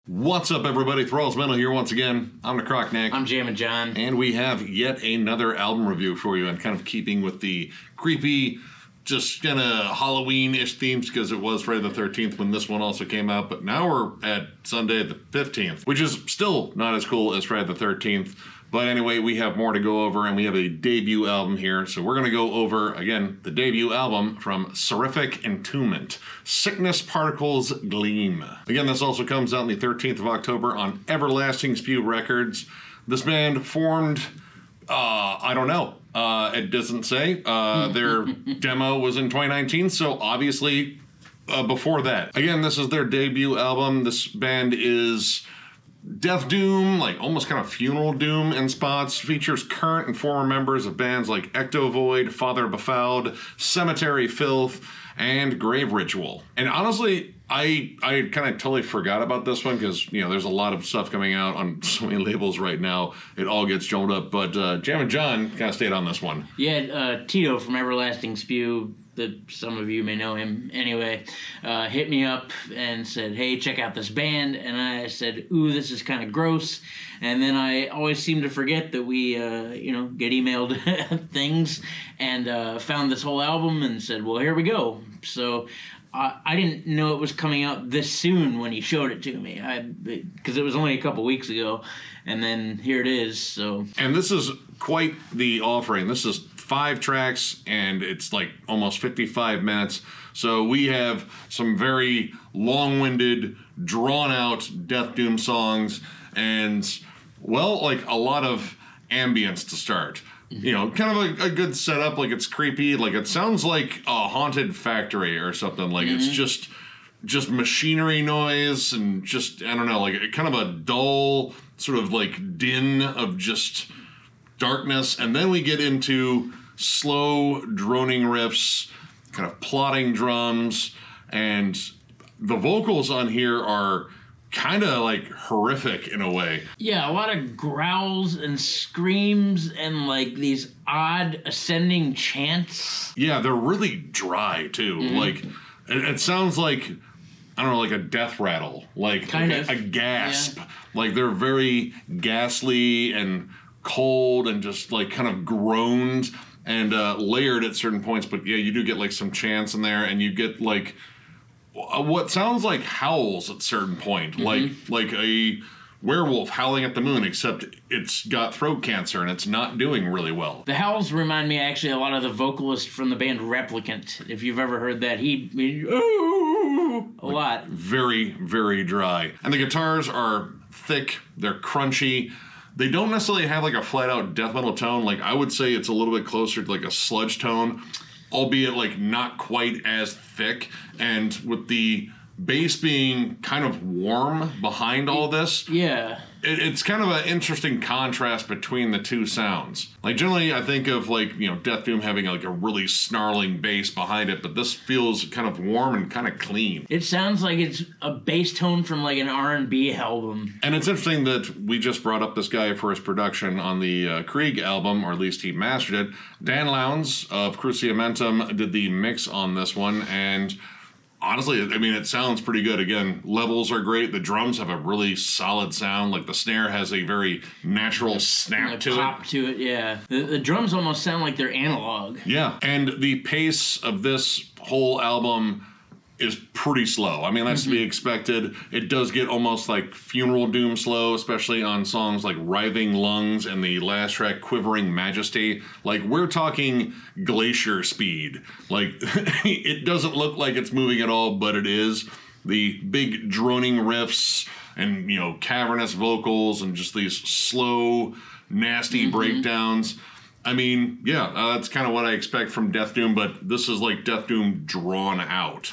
What's up, everybody? Thralls Mental here once again. I'm Necrotic. I'm Jammin John. And we have yet another album review for you, and kind of keeping with the creepy, just kind of Halloween-ish themes, because it was Friday the 13th when this one also came out, but now we're at Sunday the 15th, which is still not as cool as Friday the 13th. But anyway, we have more to go over, and we have a debut album here. So we're going to go over, again, the debut album from Seraphic Entombment, Sickness Particles Gleam. Again, this also comes out on the 13th of October on Everlasting Spew Records. This band formed, I don't know. It doesn't say. Their demo was in 2019, so obviously before that. Again, this is their debut album. This band is death doom, like almost kind of funeral doom in spots. Features current and former members of bands like Ectovoid, Father Befouled, Cemetery Filth, and Grave Ritual. And honestly, I kind of totally forgot about this one because, you know, there's a lot of stuff coming out on so many labels right now. It all gets jumbled up. But Jammin John kind of stayed on this one. Yeah, Tito from Everlasting Spew, that some of you may know him anyway, hit me up and said, hey, check out this band. And I said, ooh, this is kind of gross. And then I always seem to forget that we, get emailed things, and found this whole album and said, well, here we go. So I didn't know it was coming out this soon when he showed it to me, because it was only a couple weeks ago, and then here it is. So, and this is quite the offering. This is 5 tracks, and it's like almost 55 minutes. So we have some very long-winded, drawn-out death doom songs, and, well, like a lot of ambience to start. You know, kind of a good setup, like it's creepy, like it sounds like a haunted factory or something, like it's just machinery noise and just, I don't know, like kind of a dull sort of like din of just darkness, and then we get into slow droning riffs, kind of plodding drums, and the vocals on here are kind of like horrific in a way. Yeah, a lot of growls and screams and like these odd ascending chants. Yeah, they're really dry too. Like it sounds like, I don't know, like a death rattle, like kind of a gasp. Yeah. Like they're very ghastly and cold and just like kind of groaned and layered at certain points. But yeah, you do get like some chants in there, and you get like what sounds like howls at certain point, like a werewolf howling at the moon, except it's got throat cancer and it's not doing really well. The howls remind me actually a lot of the vocalist from the band Replicant. If you've ever heard that, he a lot. Very, very dry. And the guitars are thick, they're crunchy. They don't necessarily have like a flat out death metal tone. Like I would say it's a little bit closer to like a sludge tone, albeit like not quite as thick. And with the bass being kind of warm behind all this, yeah, it's kind of an interesting contrast between the two sounds. Like generally I think of like, you know, death doom having like a really snarling bass behind it, but this feels kind of warm and kind of clean. It sounds like it's a bass tone from like an R&B album. And it's interesting that we just brought up this guy for his production on the Krieg album, or at least he mastered it. Dan Lowndes of Cruciamentum did the mix on this one, and honestly, I mean, it sounds pretty good. Again, levels are great. The drums have a really solid sound. Like the snare has a very natural snap to it. Pop to it, yeah. The drums almost sound like they're analog. Yeah, and the pace of this whole album is pretty slow. I mean, that's to be expected. It does get almost like funeral doom slow, especially on songs like Writhing Lungs and the last track, Quivering Majesty. Like, we're talking glacier speed. Like, it doesn't look like it's moving at all, but it is. The big droning riffs and, you know, cavernous vocals and just these slow, nasty breakdowns. I mean, yeah, that's kind of what I expect from death doom, but this is like death doom drawn out.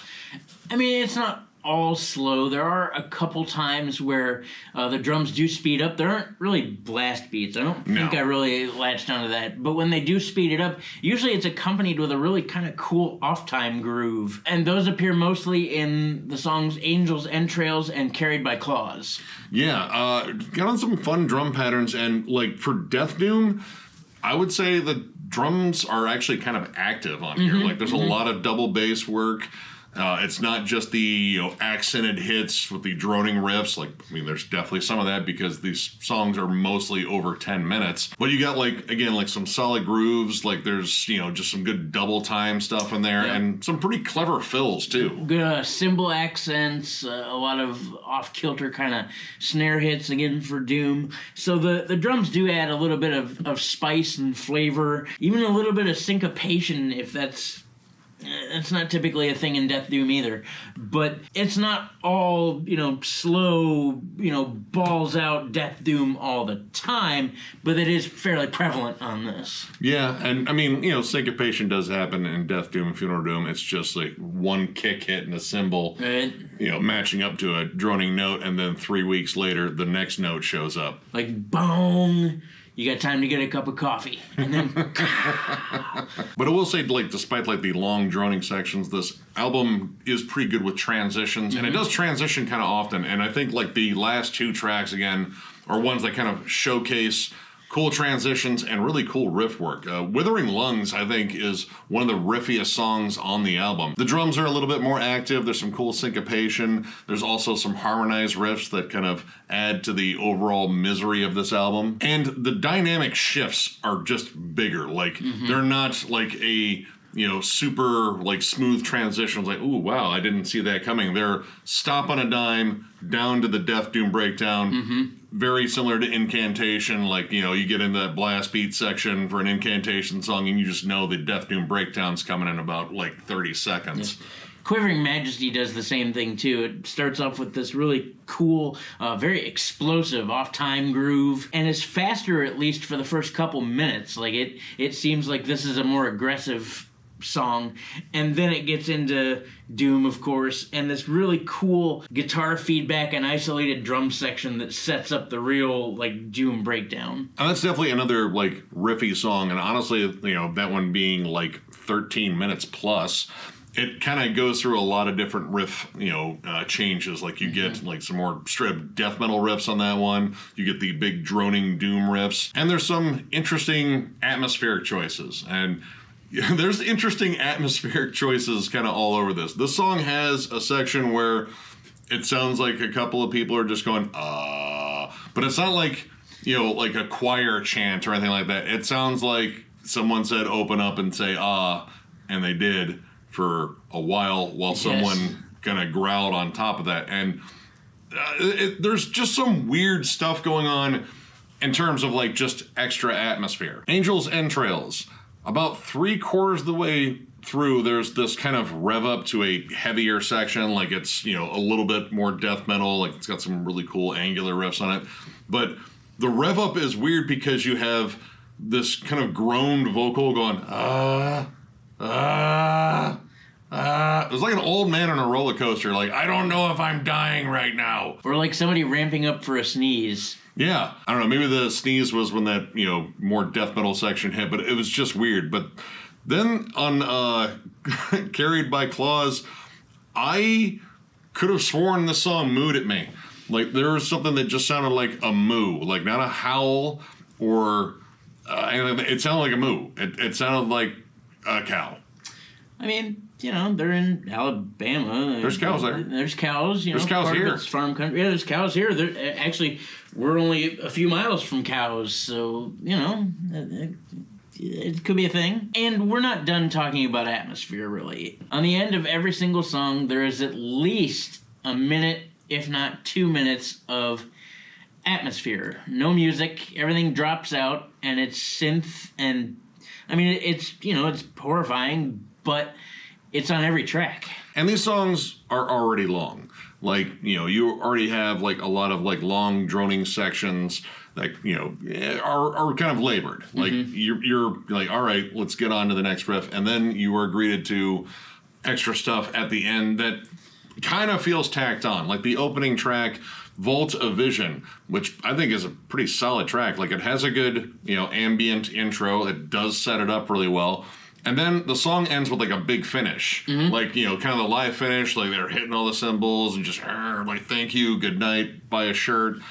I mean, it's not all slow. There are a couple times where the drums do speed up. There aren't really blast beats. I don't think I really latched onto that. But when they do speed it up, usually it's accompanied with a really kind of cool off-time groove. And those appear mostly in the songs Angels, Entrails, and Carried by Claws. Yeah, got on some fun drum patterns. And like for death doom, I would say the drums are actually kind of active on here. Like there's a lot of double bass work. It's not just the accented hits with the droning riffs. Like, I mean, there's definitely some of that because these songs are mostly over 10 minutes. But you got like some solid grooves. Like there's just some good double time stuff in there and some pretty clever fills too. Good cymbal accents, a lot of off kilter kind of snare hits again for Doom. So the drums do add a little bit of spice and flavor, even a little bit of syncopation if that's not typically a thing in Death Doom either, but it's not all, slow, balls out Death Doom all the time, but it is fairly prevalent on this. Yeah, and I mean, syncopation does happen in Death Doom and Funeral Doom. It's just like one kick hit and a cymbal, matching up to a droning note, and then 3 weeks later, the next note shows up. Like, bong! You got time to get a cup of coffee. And then... But I will say, despite the long droning sections, this album is pretty good with transitions. And it does transition kind of often. And I think, the last 2 tracks, again, are ones that kind of showcase cool transitions and really cool riff work. Withering Lungs, I think, is one of the riffiest songs on the album. The drums are a little bit more active. There's some cool syncopation. There's also some harmonized riffs that kind of add to the overall misery of this album. And the dynamic shifts are just bigger. They're not like a super smooth transitions. Like, ooh, wow, I didn't see that coming. They're stop on a dime down to the Death Doom breakdown. Very similar to Incantation. You get into that blast beat section for an Incantation song and you just know the Death Doom breakdown's coming in about 30 seconds. Yeah. Quivering Majesty does the same thing too. It starts off with this really cool, very explosive off-time groove, and it's faster at least for the first couple minutes. It seems like this is a more aggressive song, and then it gets into Doom, of course, and this really cool guitar feedback and isolated drum section that sets up the real Doom breakdown. And that's definitely another riffy song, and honestly, that one being 13 minutes plus, it kind of goes through a lot of different riff, changes. You get some more straight up death metal riffs on that one. You get the big droning Doom riffs, and there's some interesting atmospheric choices. And there's interesting atmospheric choices kind of all over this. This song has a section where it sounds like a couple of people are just going, but it's not like a choir chant or anything like that. It sounds like someone said open up and say, and they did for a while someone kind of growled on top of that. And there's just some weird stuff going on in terms of just extra atmosphere. Angels' Entrails. About 3/4 of the way through, there's this kind of rev up to a heavier section. It's, a little bit more death metal. It's got some really cool angular riffs on it. But the rev up is weird because you have this kind of groaned vocal going, It's like an old man on a roller coaster. I don't know if I'm dying right now. Or somebody ramping up for a sneeze. Yeah, I don't know, maybe the sneeze was when that, more death metal section hit, but it was just weird. But then on Carried by Claws, I could have sworn this song mooed at me. There was something that just sounded like a moo, not a howl or anything. It sounded like a moo. It sounded like a cow. I mean, they're in Alabama. There's cows there. There's cows, There's cows here. It's farm country. Yeah, there's cows here. Actually, we're only a few miles from cows, so, it could be a thing. And we're not done talking about atmosphere, really. On the end of every single song, there is at least a minute, if not 2 minutes, of atmosphere. No music. Everything drops out, and it's synth, and, I mean, it's horrifying, but it's on every track. And these songs are already long. You already have a lot of long droning sections that are kind of labored. You're all right, let's get on to the next riff, and then you are greeted to extra stuff at the end that kind of feels tacked on. The opening track, Vault of Vision, which I think is a pretty solid track. It has a good ambient intro. It does set it up really well. And then the song ends with a big finish, kind of the live finish, they're hitting all the cymbals and just thank you, good night, buy a shirt.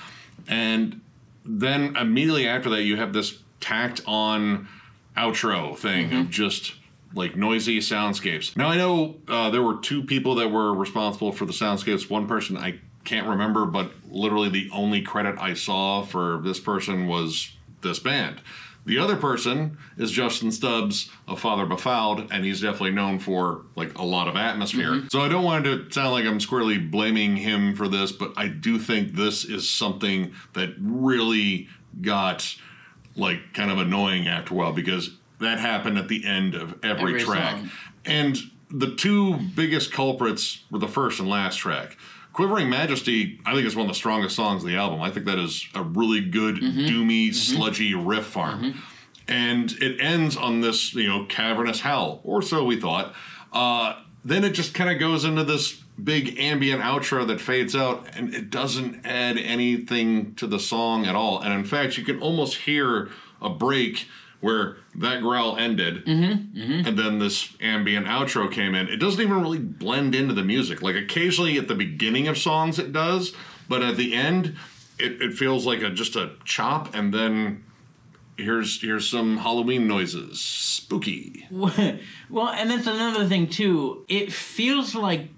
And then immediately after that, you have this tacked on outro thing of just like noisy soundscapes. Now I know there were 2 people that were responsible for the soundscapes. One person I can't remember, but literally the only credit I saw for this person was this band. The other person is Justin Stubbs of Father Befouled, and he's definitely known for like a lot of atmosphere. So I don't want it to sound like I'm squarely blaming him for this, but I do think this is something that really got like kind of annoying after a while, because that happened at the end of every track. Song. And the 2 biggest culprits were the first and last track. Quivering Majesty, I think, is one of the strongest songs of the album. I think that is a really good, doomy, sludgy riff farm. And it ends on this, cavernous howl, or so we thought. Then it just kind of goes into this big ambient outro that fades out, and it doesn't add anything to the song at all. And in fact, you can almost hear a break where that growl ended, and then this ambient outro came in. It doesn't even really blend into the music. Like, occasionally at the beginning of songs it does, but at the end, it feels like just a chop, and then here's some Halloween noises. Spooky. Well, and that's another thing, too. It feels like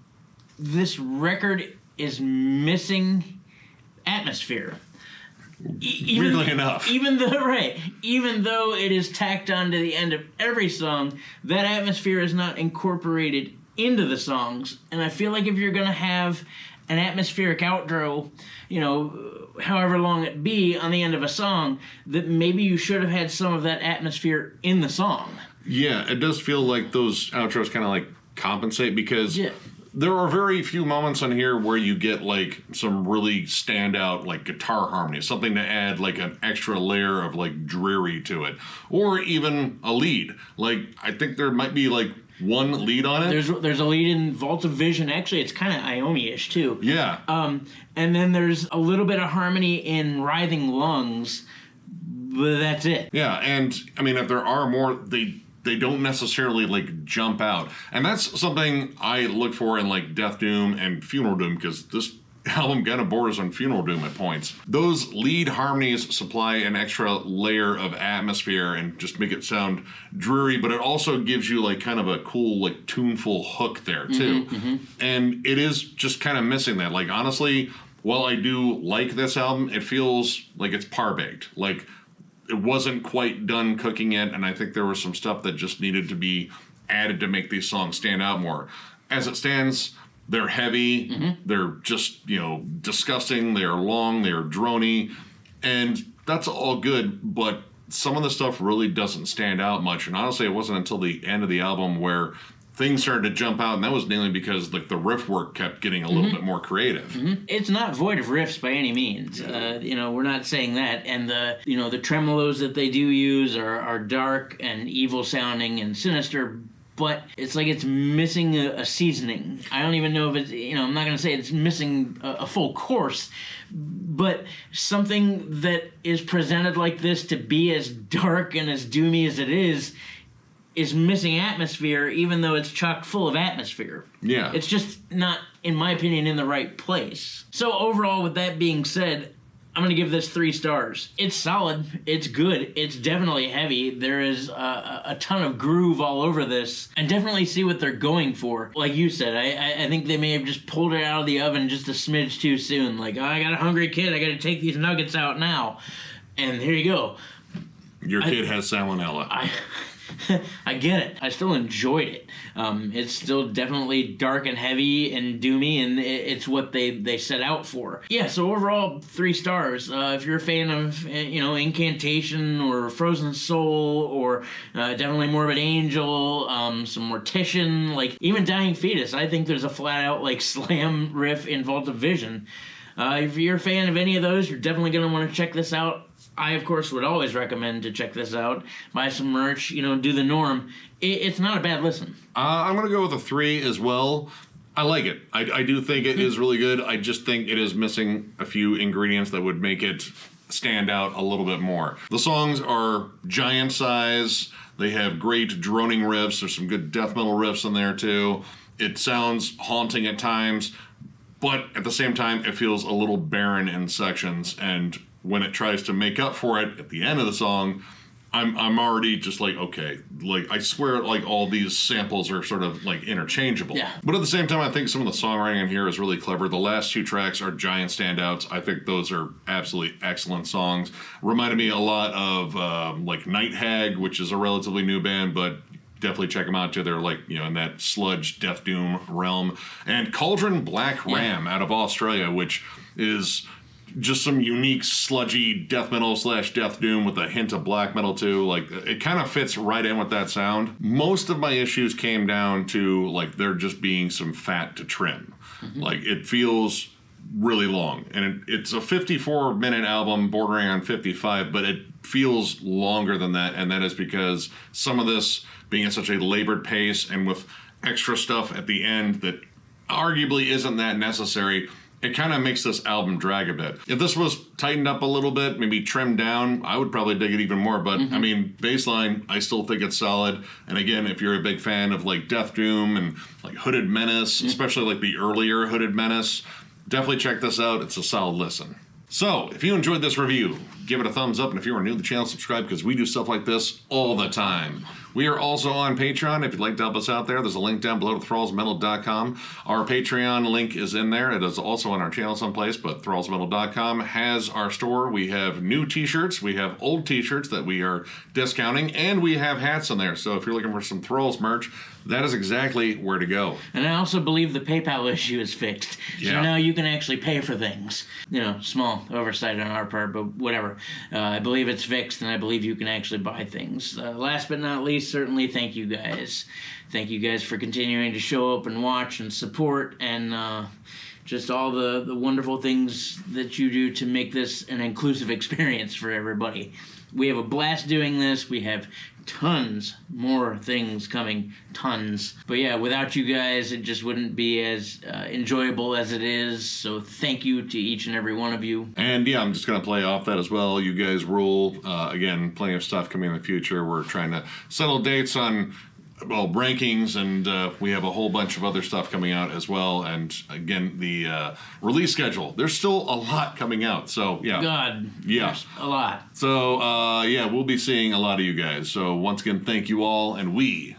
this record is missing atmosphere. Weirdly enough. Even though it is tacked on to the end of every song, that atmosphere is not incorporated into the songs. And I feel like if you're going to have an atmospheric outro, however long it be on the end of a song, that maybe you should have had some of that atmosphere in the song. Yeah, it does feel like those outros kind of like compensate, because there are very few moments on here where you get like some really standout like guitar harmony, something to add like an extra layer of like dreary to it, or even a lead. Like, I think there might be like one lead on it. There's a lead in Vault of Vision. Actually, it's kind of Iommi-ish too. Yeah. And then there's a little bit of harmony in Writhing Lungs, but that's it. Yeah, and I mean, if there are more, they don't necessarily like jump out, and that's something I look for in like Death Doom and Funeral Doom, because this album kind of borders on Funeral Doom at points. Those lead harmonies supply an extra layer of atmosphere and just make it sound dreary, but it also gives you like kind of a cool like tuneful hook there too. And it is just kind of missing that. Like, honestly, while I do like this album, it feels like it's par-baked. Like, it wasn't quite done cooking yet, and I think there was some stuff that just needed to be added to make these songs stand out more. As it stands, they're heavy, they're just, disgusting, they are long, they are droney, and that's all good, but some of the stuff really doesn't stand out much. And honestly, it wasn't until the end of the album where things started to jump out, and that was mainly because like the riff work kept getting a little bit more creative. It's not void of riffs by any means. We're not saying that. And the tremolos that they do use are dark and evil sounding and sinister, but it's like it's missing a seasoning. I don't even know if it's, I'm not going to say it's missing a full course, but something that is presented like this to be as dark and as doomy as it is missing atmosphere, even though it's chock full of atmosphere. Yeah. It's just not, in my opinion, in the right place. So overall, with that being said, I'm going to give this 3 stars. It's solid. It's good. It's definitely heavy. There is a ton of groove all over this. I definitely see what they're going for. Like you said, I think they may have just pulled it out of the oven just a smidge too soon. Like, I got a hungry kid. I got to take these nuggets out now. And here you go. Your kid has salmonella. I get it. I still enjoyed it. It's still definitely dark and heavy and doomy, and it's what they set out for. Yeah, so overall, 3 stars. If you're a fan of, Incantation or Frozen Soul or definitely Morbid Angel, some Mortician, like even Dying Fetus, I think there's a flat-out like slam riff in Vault of Vision. If you're a fan of any of those, you're definitely going to want to check this out. I, of course, would always recommend to check this out. Buy some merch, do the norm. It's not a bad listen. I'm going to go with a 3 as well. I like it. I do think it is really good. I just think it is missing a few ingredients that would make it stand out a little bit more. The songs are giant size. They have great droning riffs. There's some good death metal riffs in there, too. It sounds haunting at times, but at the same time, it feels a little barren in sections, and when it tries to make up for it at the end of the song, I'm already just like, okay, like I swear like all these samples are sort of like interchangeable. Yeah. But at the same time, I think some of the songwriting in here is really clever. The last 2 tracks are giant standouts. I think those are absolutely excellent songs. Reminded me a lot of like Night Hag, which is a relatively new band, but definitely check them out too. They're like, you know, in that sludge death doom realm. And Cauldron Black Ram out of Australia, which is just some unique sludgy death metal / death doom with a hint of black metal too. Like it kind of fits right in with that sound. Most of my issues came down to like there just being some fat to trim. Like it feels really long, and it's a 54-minute album bordering on 55, but it feels longer than that, and that is because some of this being at such a labored pace and with extra stuff at the end that arguably isn't that necessary, it kind of makes this album drag a bit. If this was tightened up a little bit, maybe trimmed down, I would probably dig it even more. But I mean, baseline, I still think it's solid. And again, if you're a big fan of like Death Doom and like Hooded Menace, especially like the earlier Hooded Menace, definitely check this out. It's a solid listen. So, if you enjoyed this review, give it a thumbs up, and if you are new to the channel, subscribe, because we do stuff like this all the time. We are also on Patreon. If you'd like to help us out there, there's a link down below to thrallsmetal.com. Our Patreon link is in there. It is also on our channel someplace, but thrallsmetal.com has our store. We have new t-shirts. We have old t-shirts that we are discounting, and we have hats in there. So if you're looking for some Thralls merch, that is exactly where to go. And I also believe the PayPal issue is fixed. So now you can actually pay for things. You know, small oversight on our part, but whatever. I believe it's fixed, and I believe you can actually buy things. Last but not least, certainly thank you guys. Thank you guys for continuing to show up and watch and support, and just all the wonderful things that you do to make this an inclusive experience for everybody. We have a blast doing this. We have tons more things coming, tons. But yeah, without you guys, it just wouldn't be as enjoyable as it is. So thank you to each and every one of you. And yeah, I'm just going to play off that as well. You guys rule. Again, plenty of stuff coming in the future. We're trying to settle dates on rankings, and we have a whole bunch of other stuff coming out as well. And again, the release schedule, there's still a lot coming out. So yeah, There's a lot. So yeah, we'll be seeing a lot of you guys. So once again, thank you all, and we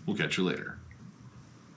will catch you later.